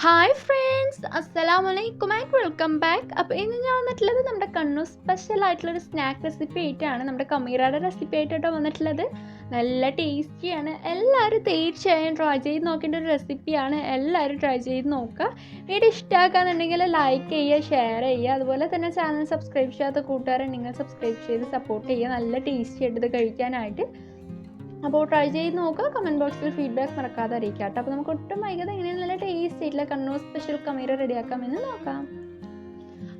Hi friends, അസ്സലാമു അലൈക്കും and welcome back. അപ്പോൾ ഇന്ന് ഞാൻ വന്നിട്ടുള്ളത് നമ്മുടെ കണ്ണൂർ സ്പെഷ്യൽ ആയിട്ടുള്ളൊരു സ്നാക്ക് റെസിപ്പി ആയിട്ടാണ്. നമ്മുടെ കമീറയുടെ റെസിപ്പി ആയിട്ടോ വന്നിട്ടുള്ളത്. നല്ല ടേസ്റ്റിയാണ്. എല്ലാവരും തീർച്ചയായും ട്രൈ ചെയ്ത് നോക്കേണ്ട ഒരു റെസിപ്പിയാണ്. എല്ലാവരും ട്രൈ ചെയ്ത് നോക്കുക. വീഡിയോ ഇഷ്ടമാക്കാന്നുണ്ടെങ്കിൽ ലൈക്ക് ചെയ്യുക, ഷെയർ ചെയ്യുക. അതുപോലെ തന്നെ ചാനൽ സബ്സ്ക്രൈബ് ചെയ്യാത്ത കൂട്ടുകാരുണ്ടെങ്കിൽ സബ്സ്ക്രൈബ് ചെയ്ത് സപ്പോർട്ട് ചെയ്യുക. നല്ല ടേസ്റ്റി ആയിട്ട് ഇത് കഴിക്കാനായിട്ട്. അപ്പോൾ ട്രൈ ചെയ്ത് നോക്കുക. കമൻറ്റ് ബോക്സിൽ ഫീഡ്ബാക്ക് മറക്കാതെ അറിയിക്കുക കേട്ടോ. അപ്പോൾ നമുക്ക് ഒട്ടും വൈകാതെ എങ്ങനെയാണ് നല്ല ടേസ്റ്റ് ആയിട്ടുള്ള കണ്ണൂർ സ്പെഷ്യൽ കമീറ റെഡിയാക്കാമെന്ന് നോക്കാം.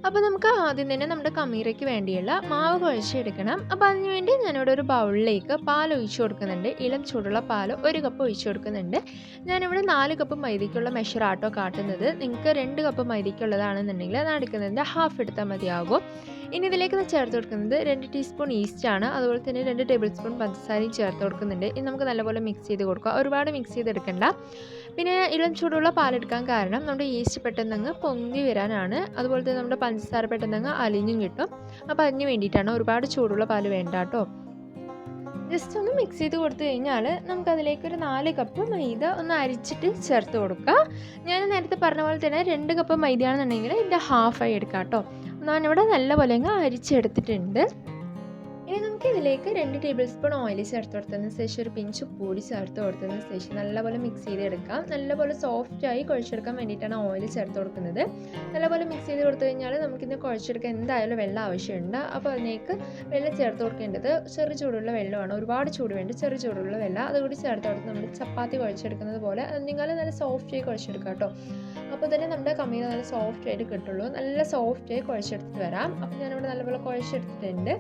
അപ്പോൾ നമുക്ക് ആദ്യം തന്നെ നമ്മുടെ കമീറയ്ക്ക് വേണ്ടിയുള്ള മാവ് കുഴച്ചെടുക്കണം. അപ്പോൾ അതിന് വേണ്ടി ഞാനിവിടെ ഒരു ബൗളിലേക്ക് പാൽ ഒഴിച്ചു കൊടുക്കുന്നുണ്ട്. ഇളം ചൂടുള്ള പാൽ 1 കപ്പ് ഒഴിച്ചു കൊടുക്കുന്നുണ്ട്. ഞാനിവിടെ 4 കപ്പ് മൈദയ്ക്കുള്ള മെഷറാട്ടോ കാട്ടുന്നത്. നിങ്ങൾക്ക് 2 കപ്പ് മൈദയ്ക്കുള്ളതാണെന്നുണ്ടെങ്കിൽ അത് എടുക്കുന്നതിൻ്റെ ഹാഫ് എടുത്താൽ മതിയാകും. ഇനി ഇതിലേക്ക് ചേർത്ത് കൊടുക്കുന്നത് 2 ടീസ്പൂൺ ഈസ്റ്റാണ്. അതുപോലെ തന്നെ 2 ടേബിൾ സ്പൂൺ പഞ്ചസാരയും ചേർത്ത് കൊടുക്കുന്നുണ്ട്. ഇനി നമുക്ക് നല്ലപോലെ മിക്സ് ചെയ്ത് കൊടുക്കുക. ഒരുപാട് മിക്സ് ചെയ്തെടുക്കണ്ട. പിന്നെ ഇളം ചൂടുള്ള പാലെടുക്കാൻ കാരണം നമ്മുടെ ഈസ്റ്റ് പെട്ടെന്നങ്ങ് പൊങ്ങി വരാനാണ്. അതുപോലെ തന്നെ നമ്മുടെ പഞ്ചസാര പെട്ടെന്നങ്ങ് അലിഞ്ഞും കിട്ടും. അപ്പോൾ അതിന് വേണ്ടിയിട്ടാണ്. ഒരുപാട് ചൂടുള്ള പാല് വേണ്ട കേട്ടോ. ജസ്റ്റ് ഒന്ന് മിക്സ് ചെയ്ത് കൊടുത്തു കഴിഞ്ഞാൽ നമുക്കതിലേക്കൊരു 4 കപ്പ് മൈദ ഒന്ന് അരിച്ചിട്ട് ചേർത്ത് കൊടുക്കുക. ഞാൻ നേരത്തെ പറഞ്ഞ പോലെ തന്നെ 2 കപ്പ് മൈദയാണെന്നുണ്ടെങ്കിൽ ഇതിൻ്റെ ഹാഫായി എടുക്കാം കേട്ടോ. ഞാനിവിടെ നല്ലപോലെ അങ്ങ് അരിച്ചെടുത്തിട്ടുണ്ട്. ഇനി നമുക്ക് ഇതിലേക്ക് 2 ടേബിൾ സ്പൂൺ ഓയിൽ ചേർത്ത് കൊടുത്തതിന് ശേഷം ഒരു പിഞ്ച് പൊടി ചേർത്ത് കൊടുത്തതിന് ശേഷം നല്ലപോലെ മിക്സ് ചെയ്തെടുക്കാം. നല്ലപോലെ സോഫ്റ്റായി കുഴച്ചെടുക്കാൻ വേണ്ടിയിട്ടാണ് ഓയിൽ ചേർത്ത് കൊടുക്കുന്നത്. നല്ലപോലെ മിക്സ് ചെയ്ത് കൊടുത്തു കഴിഞ്ഞാൽ നമുക്കിന്ന് കുഴച്ചെടുക്കാൻ എന്തായാലും വെള്ളം ആവശ്യമുണ്ട്. അപ്പോൾ അതിലേക്ക് വെള്ളം ചേർത്ത് കൊടുക്കേണ്ടത് ചെറു ചൂടുള്ള വെള്ളമാണ്. ഒരുപാട് ചൂട് വേണ്ട, ചെറു ചൂടുള്ള വെള്ളം അതുകൂടി ചേർത്ത് കൊടുത്ത് നമ്മൾ ചപ്പാത്തി കുഴച്ചെടുക്കുന്നത് പോലെ നിങ്ങൾ നല്ല സോഫ്റ്റായി കുഴച്ചെടുക്കാം കേട്ടോ. അപ്പോൾ തന്നെ നമ്മുടെ കമ്മീന നല്ല സോഫ്റ്റ് ആയിട്ട് കിട്ടുള്ളൂ. നല്ല സോഫ്റ്റായി കുഴച്ചെടുത്തിട്ട് വരാം. അപ്പോൾ ഞാനിവിടെ നല്ലപോലെ കുഴച്ചെടുത്തിട്ടുണ്ട്.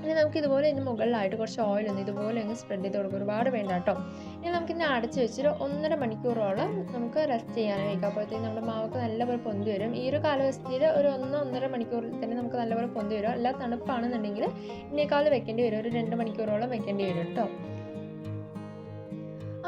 ഇനി നമുക്ക് ഇതുപോലെ ഇതിന് മുകളിലായിട്ട് കുറച്ച് ഓയിലൊന്ന് ഇതുപോലെ അങ്ങ് സ്പ്രെഡ് ചെയ്ത് കൊടുക്കും. ഒരുപാട് വേണ്ട കേട്ടോ. ഇനി നമുക്കിന്നെ അടച്ച് വെച്ചിട്ട് 1.5 മണിക്കൂറോളം നമുക്ക് റെസ്റ്റ് ചെയ്യാൻ വയ്ക്കാം. അപ്പോഴത്തേക്കും നമ്മുടെ മാവൊക്കെ നല്ലപോലെ പൊന്തി വരും. ഈ ഒരു കാലാവസ്ഥയിൽ ഒരു 1-1.5 മണിക്കൂറിൽ തന്നെ നമുക്ക് നല്ലപോലെ പൊന്തി വരും. അല്ല തണുപ്പാണെന്നുണ്ടെങ്കിൽ ഇതിനേക്കാൾ വെക്കേണ്ടി വരും. ഒരു 2 മണിക്കൂറോളം വെക്കേണ്ടി വരും കേട്ടോ.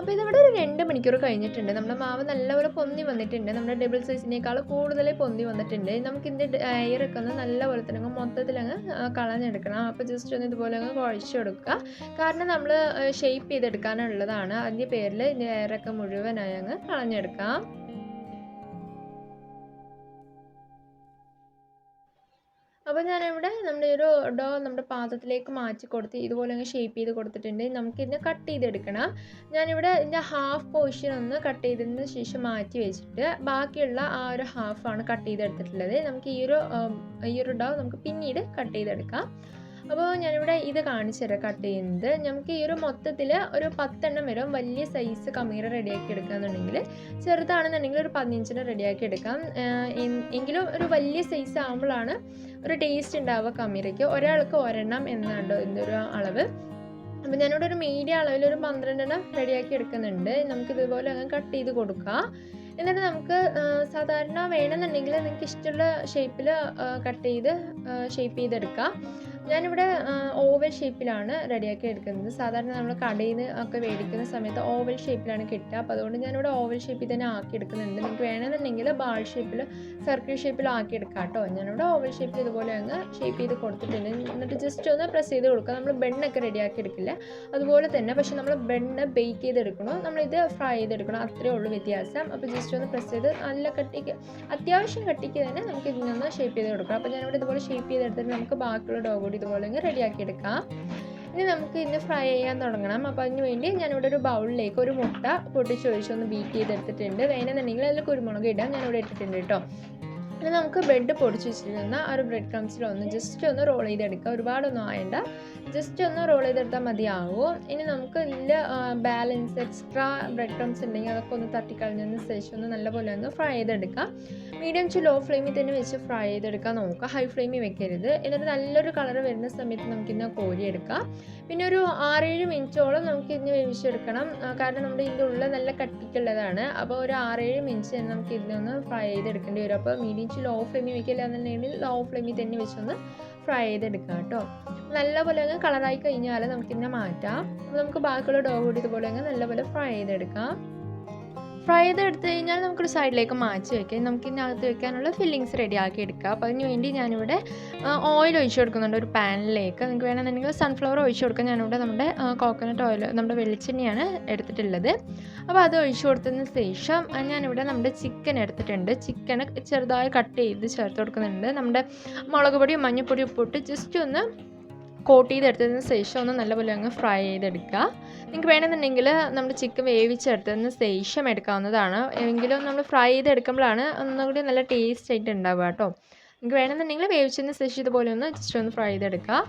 അപ്പോൾ ഇതിവിടെ ഒരു 2 മണിക്കൂർ കഴിഞ്ഞിട്ടുണ്ട്. നമ്മുടെ മാവ് നല്ലപോലെ പൊന്തി വന്നിട്ടുണ്ട്. നമ്മുടെ ഡബിൾ സൈസിനേക്കാൾ കൂടുതൽ പൊന്തി വന്നിട്ടുണ്ട്. നമുക്കിതിൻ്റെ എയറൊക്കെ ഒന്ന് നല്ലപോലെ തന്നെ മൊത്തത്തിലങ്ങ് കളഞ്ഞെടുക്കണം. അപ്പോൾ ജസ്റ്റ് ഒന്ന് ഇതുപോലെ അങ്ങ് കുഴച്ചെടുക്കുക. കാരണം നമ്മൾ ഷേപ്പ് ചെയ്തെടുക്കാനുള്ളതാണ്. അതിൻ്റെ പേരിൽ ഇതിൻ്റെ എയറൊക്കെ മുഴുവനായി അങ്ങ് കളഞ്ഞെടുക്കാം. അപ്പോൾ ഞാനിവിടെ നമ്മുടെ ഒരു ഡോ നമ്മുടെ പാത്രത്തിലേക്ക് മാറ്റി കൊടുത്ത് ഇതുപോലെ അങ്ങ് ഷേപ്പ് ചെയ്ത് കൊടുത്തിട്ടുണ്ട്. നമുക്കിതിനെ കട്ട് ചെയ്തെടുക്കണം. ഞാനിവിടെ ഇതിൻ്റെ ഹാഫ് പോർഷൻ ഒന്ന് കട്ട് ചെയ്തതിന് ശേഷം മാറ്റി വെച്ചിട്ട് ബാക്കിയുള്ള ആ ഒരു ഹാഫാണ് കട്ട് ചെയ്തെടുത്തിട്ടുള്ളത്. നമുക്ക് ഈ ഒരു ഡോ നമുക്ക് പിന്നീട് കട്ട് ചെയ്തെടുക്കാം. അപ്പോൾ ഞാനിവിടെ ഇത് കാണിച്ചു തരാം കട്ട് ചെയ്യുന്നത്. നമുക്ക് ഈ ഒരു മൊത്തത്തിൽ ഒരു 10 എണ്ണം വരും. വലിയ സൈസ് കമീറ റെഡിയാക്കി എടുക്കുകയെന്നുണ്ടെങ്കിൽ, ചെറുതാണെന്നുണ്ടെങ്കിൽ ഒരു 15 റെഡിയാക്കി എടുക്കാം. എങ്കിലും ഒരു വലിയ സൈസ് ആകുമ്പോഴാണ് ഒരു ടേസ്റ്റ് ഉണ്ടാവുക കമീറയ്ക്ക്. ഒരാൾക്ക് ഒരെണ്ണം എന്നാണ്ടോ ഇതിൻ്റെ അളവ്. അപ്പോൾ ഞാനിവിടെ ഒരു മീഡിയം അളവിൽ ഒരു 12 റെഡിയാക്കി എടുക്കുന്നുണ്ട്. നമുക്കിതുപോലെ അങ്ങ് കട്ട് ചെയ്ത് കൊടുക്കാം. എന്നിട്ട് നമുക്ക് സാധാരണ വേണമെന്നുണ്ടെങ്കിൽ നിങ്ങൾക്ക് ഇഷ്ടമുള്ള ഷേപ്പിൽ കട്ട് ചെയ്ത് ഷേപ്പ് ചെയ്തെടുക്കാം. ഞാനിവിടെ ഓവൽ ഷേപ്പിലാണ് റെഡിയാക്കി എടുക്കുന്നത്. സാധാരണ നമ്മൾ കടയിൽ നിന്ന് ഒക്കെ മേടിക്കുന്ന സമയത്ത് ഓവൽ ഷേപ്പിലാണ് കിട്ടുക. അപ്പോൾ അതുകൊണ്ട് ഞാനിവിടെ ഓവൽ ഷേപ്പിൽ തന്നെ ആക്കി എടുക്കുന്നുണ്ട്. നിങ്ങൾക്ക് വേണമെന്നുണ്ടെങ്കിൽ ബാൾ ഷേപ്പിൽ സർക്കിൾ ഷേപ്പിൽ ആക്കി എടുക്കാം കേട്ടോ. ഞാനിവിടെ ഓവൽ ഷേപ്പിൽ ഇതുപോലെ അങ്ങ് ഷേപ്പ് ചെയ്ത് കൊടുത്തിട്ടുണ്ട്. എന്നിട്ട് ജസ്റ്റ് ഒന്ന് പ്രസ് ചെയ്ത് കൊടുക്കുക. നമ്മൾ ബണ്ണൊക്കെ റെഡിയാക്കി എടുക്കില്ല അതുപോലെ തന്നെ, പക്ഷേ നമ്മൾ ബണ്ണ് ബേക്ക് ചെയ്തെടുക്കണോ, നമ്മളിത് ഫ്രൈ ചെയ്തെടുക്കണം. അത്രയേ ഉള്ളൂ വ്യത്യാസം. അപ്പോൾ ജസ്റ്റ് ഒന്ന് പ്രസ് ചെയ്ത് നല്ല കട്ടിക്ക്, അത്യാവശ്യം കട്ടിക്ക് തന്നെ നമുക്ക് ഇതിനൊന്ന് ഷേപ്പ് ചെയ്ത് കൊടുക്കാം. അപ്പോൾ ഞാനിവിടെ ഇതുപോലെ ഷേപ്പ് ചെയ്തെടുത്തിട്ട് നമുക്ക് ബാക്കിയുള്ള ഡോ കൂടി ഇതുപോലെ റെഡിയാക്കി എടുക്കാം. ഇനി നമുക്ക് ഇതിന് ഫ്രൈ ചെയ്യാൻ തുടങ്ങണം. അപ്പോൾ അതിന് വേണ്ടി ഞാനിവിടെ ഒരു ബൗളിലേക്ക് ഒരു മുട്ട പൊട്ടിച്ചൊഴിച്ചൊന്ന് ബീറ്റ് ചെയ്തെടുത്തിട്ടുണ്ട്. വേണമെന്നുണ്ടെങ്കിൽ അതിൽ കുരുമുളക് ഇടാം. ഞാനിവിടെ ഇട്ടിട്ടുണ്ട് കേട്ടോ. ഇനി നമുക്ക് ബ്രെഡ് പൊടിച്ച് വെച്ചിരുന്ന ആ ഒരു ബ്രെഡ് ക്രംസിലൊന്ന് ജസ്റ്റ് ഒന്ന് റോൾ ചെയ്തെടുക്കുക. ഒരുപാടൊന്നും ആയണ്ട, ജസ്റ്റ് ഒന്ന് റോൾ ചെയ്തെടുത്താൽ മതിയാവും. ഇനി നമുക്ക് ഇതിൽ ബാലൻസ് എക്സ്ട്രാ ബ്രെഡ് ക്രംസ് ഉണ്ടെങ്കിൽ അതൊക്കെ ഒന്ന് തട്ടിക്കളഞ്ഞതിന് ശേഷം ഒന്ന് നല്ലപോലെ ഒന്ന് ഫ്രൈ ചെയ്തെടുക്കാം. മീഡിയം ടു ലോ ഫ്ലെയിമിൽ തന്നെ വെച്ച് ഫ്രൈ ചെയ്തെടുക്കാൻ നോക്കുക. ഹൈ ഫ്ലെയിമിൽ വെക്കരുത്. എന്നിട്ട് നല്ലൊരു കളർ വരുന്ന സമയത്ത് നമുക്കിന്ന് കോരിയെടുക്കാം. പിന്നെ ഒരു 6-7 മിനിറ്റോളം നമുക്ക് ഇതിന് വേവിച്ചെടുക്കണം. കാരണം നമ്മുടെ ഇതിൻ്റെ ഉള്ളിൽ നല്ല കട്ടിക്കുള്ളതാണ്. അപ്പോൾ ഒരു 6-7 മിനിറ്റ് തന്നെ നമുക്ക് ഇതിനൊന്ന് ഫ്രൈ ചെയ്തെടുക്കേണ്ടി വരും. അപ്പോൾ മീഡിയം ടു ലോ ഫ്ലെയിമിൽ വെക്കില്ല എന്നുണ്ടെങ്കിൽ ലോ ഫ്ലെയിമിൽ തന്നെ വെച്ചൊന്ന് ഫ്രൈ ചെയ്തെടുക്കാം കേട്ടോ. നല്ലപോലെ അങ്ങ് കളറായി കഴിഞ്ഞാൽ നമുക്കിതിനെ മാറ്റാം. അപ്പോൾ നമുക്ക് ബാക്കിയുള്ള ഡോ കൂടി ഇതുപോലെ അങ്ങ് നല്ലപോലെ ഫ്രൈ ചെയ്തെടുക്കാം. ഫ്രൈ ചെയ്തെടുത്ത് കഴിഞ്ഞാൽ നമുക്കൊരു സൈഡിലേക്ക് മാറ്റി വയ്ക്കാം. നമുക്ക് ഇതിനകത്ത് വെക്കാനുള്ള ഫില്ലിങ്സ് റെഡിയാക്കി എടുക്കാം. അപ്പോൾ അതിന് വേണ്ടി ഞാനിവിടെ ഓയിൽ ഒഴിച്ച് കൊടുക്കുന്നുണ്ട് ഒരു പാനിലേക്ക്. നിങ്ങൾക്ക് വേണമെന്നുണ്ടെങ്കിൽ സൺഫ്ലവർ ഒഴിച്ച് കൊടുക്കാം. ഞാനിവിടെ നമ്മുടെ കോക്കനട്ട് ഓയിൽ, നമ്മുടെ വെളിച്ചെണ്ണയാണ് എടുത്തിട്ടുള്ളത്. അപ്പോൾ അത് ഒഴിച്ച് കൊടുത്തതിന് ശേഷം ഞാനിവിടെ നമ്മുടെ ചിക്കൻ എടുത്തിട്ടുണ്ട്. ചിക്കൻ ചെറുതായി കട്ട് ചെയ്ത് ചേർത്ത് കൊടുക്കുന്നുണ്ട്. നമ്മുടെ മുളക് പൊടിയും മഞ്ഞൾപ്പൊടിയും ഉപ്പിട്ട് ജസ്റ്റ് ഒന്ന് കോട്ട് ചെയ്തെടുത്തതിന് ശേഷം ഒന്ന് നല്ലപോലെ അങ്ങ് ഫ്രൈ ചെയ്തെടുക്കുക. നിങ്ങൾക്ക് വേണമെന്നുണ്ടെങ്കിൽ നമ്മുടെ ചിക്കൻ വേവിച്ചെടുത്തതിന് ശേഷം എടുക്കാവുന്നതാണ്. എങ്കിലും നമ്മൾ ഫ്രൈ ചെയ്തെടുക്കുമ്പോഴാണ് ഒന്നുകൂടി നല്ല ടേസ്റ്റ് ആയിട്ട് ഉണ്ടാവുക കേട്ടോ. നിങ്ങൾക്ക് വേണമെന്നുണ്ടെങ്കിൽ വേവിച്ചതിന് ശേഷം ഇതുപോലെ ഒന്ന് ജസ്റ്റ് ഒന്ന് ഫ്രൈ ചെയ്തെടുക്കുക.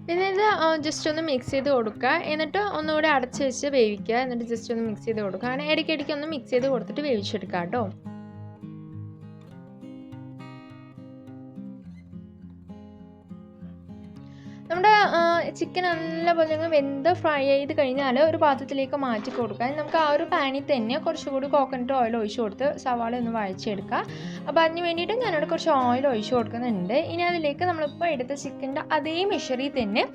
പിന്നെ ഇത് ജസ്റ്റ് ഒന്ന് മിക്സ് ചെയ്ത് കൊടുക്കുക. എന്നിട്ട് ഒന്നുകൂടി അടച്ച് വെച്ച് വേവിക്കുക. എന്നിട്ട് ജസ്റ്റ് ഒന്ന് മിക്സ് ചെയ്ത് കൊടുക്കുക. അങ്ങനെ ഇടയ്ക്കിടയ്ക്ക് ഒന്ന് മിക്സ് ചെയ്ത് കൊടുത്തിട്ട് വേവിച്ചെടുക്കുക കേട്ടോ. നമ്മുടെ ചിക്കൻ നല്ലപോലെ വെന്ത് ഫ്രൈ ചെയ്ത് കഴിഞ്ഞാൽ ഒരു പാത്രത്തിലേക്ക് മാറ്റി കൊടുക്കുക. നമുക്ക് ആ ഒരു പാനിൽ തന്നെ കുറച്ചുകൂടി കോക്കനട്ട് ഓയിൽ ഒഴിച്ച് കൊടുത്ത് സവാള ഒന്ന് വഴച്ചെടുക്കുക. അപ്പോൾ അതിന് വേണ്ടിയിട്ട് ഞാനിവിടെ കുറച്ച് ഓയിൽ ഒഴിച്ച് കൊടുക്കുന്നുണ്ട്. ഇനി അതിലേക്ക് നമ്മളിപ്പോൾ എടുത്ത ചിക്കൻ്റെ അതേ മെഷറിൽ തന്നെ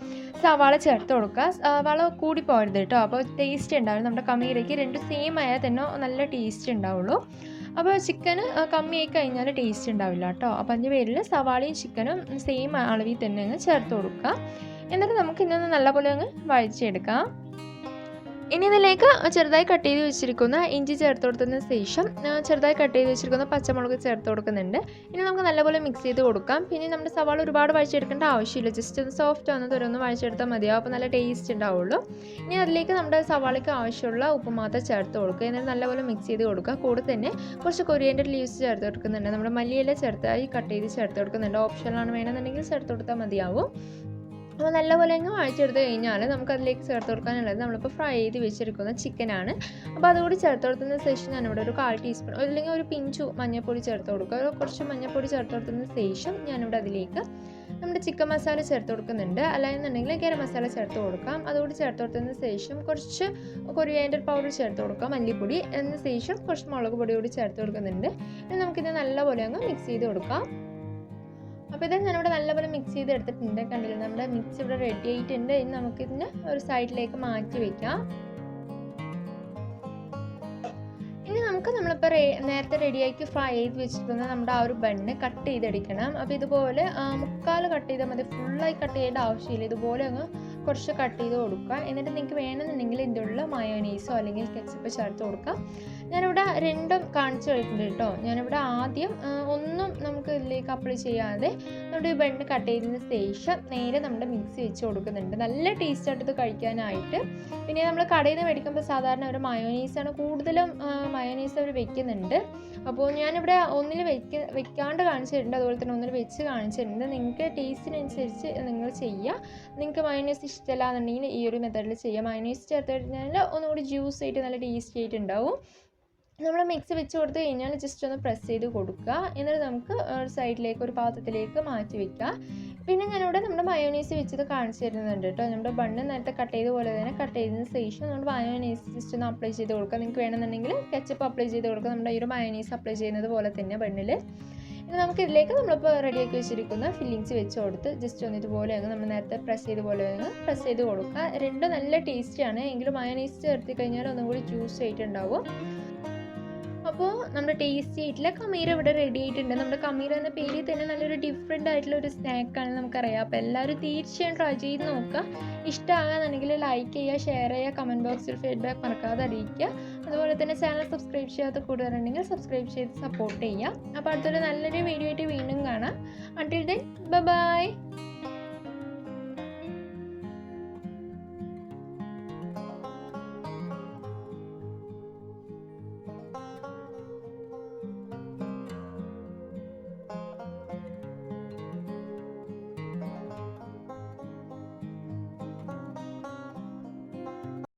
സവാള ചേർത്ത് കൊടുക്കുക. സവാള കൂടി പോകരുത് കേട്ടോ. അപ്പോൾ ടേസ്റ്റ് ഉണ്ടാവും. നമ്മുടെ കമീരയ്ക്ക് രണ്ടും സെയിം ആയാൽ തന്നെ നല്ല ടേസ്റ്റ് ഉണ്ടാവുള്ളൂ. അപ്പോൾ ചിക്കന് കമ്മിയായി കഴിഞ്ഞാൽ ടേസ്റ്റ് ഉണ്ടാവില്ല കേട്ടോ. അപ്പോൾ അതിൻ്റെ പേരിൽ സവാളയും ചിക്കനും സെയിം അളവിൽ തന്നെ അങ്ങ് ചേർത്ത് കൊടുക്കുക. എന്നിട്ട് നമുക്ക് ഇന്നൊന്ന് നല്ലപോലെ അങ്ങ് വഴച്ചെടുക്കാം. ഇനി ഇതിലേക്ക് ചെറുതായി കട്ട് ചെയ്ത് വെച്ചിരിക്കുന്ന ഇഞ്ചി ചേർത്ത് കൊടുത്തതിന് ശേഷം ചെറുതായി കട്ട് ചെയ്ത് വെച്ചിരിക്കുന്ന പച്ചമുളക് ചേർത്ത് കൊടുക്കുന്നുണ്ട്. ഇനി നമുക്ക് നല്ലപോലെ മിക്സ് ചെയ്ത് കൊടുക്കാം. പിന്നെ നമ്മുടെ സവാള ഒരുപാട് വഴച്ചെടുക്കേണ്ട ആവശ്യമില്ല. ജസ്റ്റ് ഒന്ന് സോഫ്റ്റ് ആവുന്നതൊരൊന്ന് വഴച്ചെടുത്താൽ മതിയാവും. അപ്പോൾ നല്ല ടേസ്റ്റ് ഉണ്ടാവുള്ളൂ. ഇനി അതിലേക്ക് നമ്മുടെ സവാളയ്ക്ക് ആവശ്യമുള്ള ഉപ്പ് മാത്രം ചേർത്ത് കൊടുക്കുക. എന്നിട്ട് നല്ലപോലെ മിക്സ് ചെയ്ത് കൊടുക്കുക. കൂടെ തന്നെ കുറച്ച് കൊറിയൻഡർ ലീവ്സ് ചേർത്ത് കൊടുക്കുന്നുണ്ട്. നമ്മുടെ മല്ലിയില ചെറുതായി കട്ട് ചെയ്ത് ചേർത്ത് കൊടുക്കുന്നുണ്ട്. ഓപ്ഷനിലാണ് വേണമെന്നുണ്ടെങ്കിൽ ചേർത്ത് കൊടുത്താൽ മതിയാവും. അപ്പോൾ നല്ലപോലെ അങ്ങ് വഴച്ചെടുത്ത് കഴിഞ്ഞാൽ നമുക്കതിലേക്ക് ചേർത്ത് കൊടുക്കാനുള്ളത് നമ്മളിപ്പോൾ ഫ്രൈ ചെയ്ത് വെച്ചെടുക്കുന്ന ചിക്കനാണ്. അപ്പോൾ അതുകൂടി ചേർത്ത് കൊടുത്തതിന് ശേഷം ഞാനിവിടെ ഒരു 1/4 ടീസ്പൂൺ അല്ലെങ്കിൽ ഒരു പിഞ്ചു മഞ്ഞൾപ്പൊടി ചേർത്ത് കൊടുക്കുക. കുറച്ച് മഞ്ഞൾപ്പൊടി ചേർത്ത് കൊടുത്തതിന് ശേഷം ഞാനിവിടെ അതിലേക്ക് നമ്മുടെ ചിക്കൻ മസാല ചേർത്ത് കൊടുക്കുന്നുണ്ട്. അല്ലാന്നുണ്ടെങ്കിൽ ഗരം മസാല ചേർത്ത് കൊടുക്കാം. അതുകൂടി ചേർത്ത് കൊടുത്തതിന് ശേഷം കുറച്ച് കൊറിയാൻഡർ പൗഡർ ചേർത്ത് കൊടുക്കാം, മല്ലിപ്പൊടി. അതിന് ശേഷം കുറച്ച് മുളക് പൊടി കൂടി ചേർത്ത് കൊടുക്കുന്നുണ്ട്. ഇനി നമുക്കിത് നല്ലപോലെ അങ്ങ് മിക്സ് ചെയ്ത് കൊടുക്കാം. അപ്പോൾ ഇത് ഞാനിവിടെ നല്ലപോലെ മിക്സ് ചെയ്ത് എടുത്തിട്ടുണ്ട്. കണ്ടില്ല, നമ്മുടെ മിക്സ് ഇവിടെ റെഡി ആയിട്ടുണ്ട്. ഇനി നമുക്കിതിന് ഒരു സൈഡിലേക്ക് മാറ്റി വയ്ക്കാം. ഇനി നമുക്ക് നമ്മളിപ്പോൾ നേരത്തെ റെഡിയാക്കി ഫ്രൈ ചെയ്ത് വെച്ചിരിക്കുന്ന നമ്മുടെ ആ ഒരു ബണ്ണ് കട്ട് ചെയ്തെടുക്കണം. അപ്പോൾ ഇതുപോലെ മുക്കാൽ കട്ട് ചെയ്താൽ മതി. ഫുള്ളായി കട്ട് ചെയ്യേണ്ട ആവശ്യമില്ല. ഇതുപോലെ അങ്ങ് കുറച്ച് കട്ട് ചെയ്ത് കൊടുക്കുക. എന്നിട്ട് നിങ്ങൾക്ക് വേണമെന്നുണ്ടെങ്കിൽ ഇതിൻ്റെ ഉള്ള മയോനൈസോ അല്ലെങ്കിൽ കെച്ചപ്പ് ചേർത്ത് കൊടുക്കാം. ഞാനിവിടെ രണ്ടും കാണിച്ചു തരുന്നുണ്ട് കേട്ടോ. ഞാനിവിടെ ആദ്യം ഒന്നും നമുക്ക് ഇതിലേക്ക് അപ്ലൈ ചെയ്യാതെ നമ്മുടെ ഈ ബണ്ണ് കട്ട് ചെയ്തതിന് ശേഷം നേരെ നമ്മുടെ മിക്സി വെച്ച് കൊടുക്കുന്നുണ്ട്. നല്ല ടേസ്റ്റ് ആയിട്ട് ഇത് കഴിക്കാനായിട്ട്. പിന്നെ നമ്മൾ കടയിൽ നിന്ന് മേടിക്കുമ്പോൾ സാധാരണ ഒരു മയോനൈസാണ് കൂടുതലും മയോനൈസ് അവർ വെക്കുന്നുണ്ട്. അപ്പോൾ ഞാനിവിടെ ഒന്നിൽ വെക്കാണ്ട് കാണിച്ചിട്ടുണ്ട്. അതുപോലെ തന്നെ ഒന്നിൽ വെച്ച് കാണിച്ചിട്ടുണ്ട്. നിങ്ങൾക്ക് ടേസ്റ്റിനനുസരിച്ച് നിങ്ങൾ ചെയ്യുക. നിങ്ങൾക്ക് മയോനൈസ് ഇഷ്ടമല്ല എന്നുണ്ടെങ്കിൽ ഈ ഒരു മെത്തേഡിൽ ചെയ്യുക. മയോനൈസ് ചേർത്ത് കഴിഞ്ഞാൽ ഒന്നുകൂടി ജ്യൂസ് ആയിട്ട് നല്ല ടേസ്റ്റി ആയിട്ട് ഉണ്ടാവും. നമ്മൾ മിക്സ് വെച്ച് കൊടുത്ത് കഴിഞ്ഞാൽ ജസ്റ്റ് ഒന്ന് പ്രസ് ചെയ്ത് കൊടുക്കുക. എന്നിട്ട് നമുക്ക് സൈഡിലേക്ക് ഒരു പാത്രത്തിലേക്ക് മാറ്റി വെക്കുക. പിന്നെ ഞാനിവിടെ നമ്മുടെ മയോനൈസ് വെച്ചത് കാണിച്ചു തരുന്നുണ്ട് കേട്ടോ. നമ്മുടെ ബണ്ണ് നേരത്തെ കട്ട് ചെയ്ത പോലെ തന്നെ കട്ട് ചെയ്തതിന് ശേഷം നമ്മുടെ മയോനൈസ് ജസ്റ്റ് ഒന്ന് അപ്ലൈ ചെയ്ത് കൊടുക്കുക. നിങ്ങൾക്ക് വേണമെന്നുണ്ടെങ്കിൽ കെച്ചപ്പ് അപ്ലൈ ചെയ്ത് കൊടുക്കുക. നമ്മുടെ ഈ ഒരു മയോനൈസ് അപ്ലൈ ചെയ്യുന്നത് പോലെ തന്നെ ബണ്ണിൽ. ഇനി നമുക്ക് ഇതിലേക്ക് നമ്മളിപ്പോൾ റെഡിയാക്കി വെച്ചിരിക്കുന്ന ഫില്ലിങ്സ് വെച്ച് കൊടുത്ത് ജസ്റ്റ് ഒന്ന് ഇതുപോലെ അങ്ങ് നമ്മൾ നേരത്തെ പ്രസ് ചെയ്ത് പോലെ അങ്ങ് പ്രസ് ചെയ്ത് കൊടുക്കുക. രണ്ടും നല്ല ടേസ്റ്റിയാണ്. എങ്കിലും മയോനൈസ് ചേർത്തി കഴിഞ്ഞാൽ ഒന്നും കൂടി ജ്യൂസ് ആയിട്ടുണ്ടാവും. അപ്പോൾ നമ്മുടെ ടേസ്റ്റി ആയിട്ടുള്ള കമീര ഇവിടെ റെഡി ആയിട്ടുണ്ട്. നമ്മുടെ കമീര എന്ന പേരിൽ തന്നെ നല്ലൊരു ഡിഫറെൻ്റ് ആയിട്ടുള്ള ഒരു സ്നാക്കാണ് നമുക്കറിയാം. അപ്പോൾ എല്ലാവരും തീർച്ചയായും ട്രൈ ചെയ്ത് നോക്കുക. ഇഷ്ടമാകാന്നുണ്ടെങ്കിൽ ലൈക്ക് ചെയ്യുക, ഷെയർ ചെയ്യുക, കമൻറ്റ് ബോക്സിൽ ഫീഡ്ബാക്ക് മറക്കാതെ അറിയിക്കുക. അതുപോലെ തന്നെ ചാനൽ സബ്സ്ക്രൈബ് ചെയ്യാത്ത കൂടുതലുണ്ടെങ്കിൽ സബ്സ്ക്രൈബ് ചെയ്ത് സപ്പോർട്ട് ചെയ്യുക. അപ്പോൾ അടുത്തൊരു നല്ലൊരു വീഡിയോ ആയിട്ട് വീണ്ടും കാണാം. Until then bye.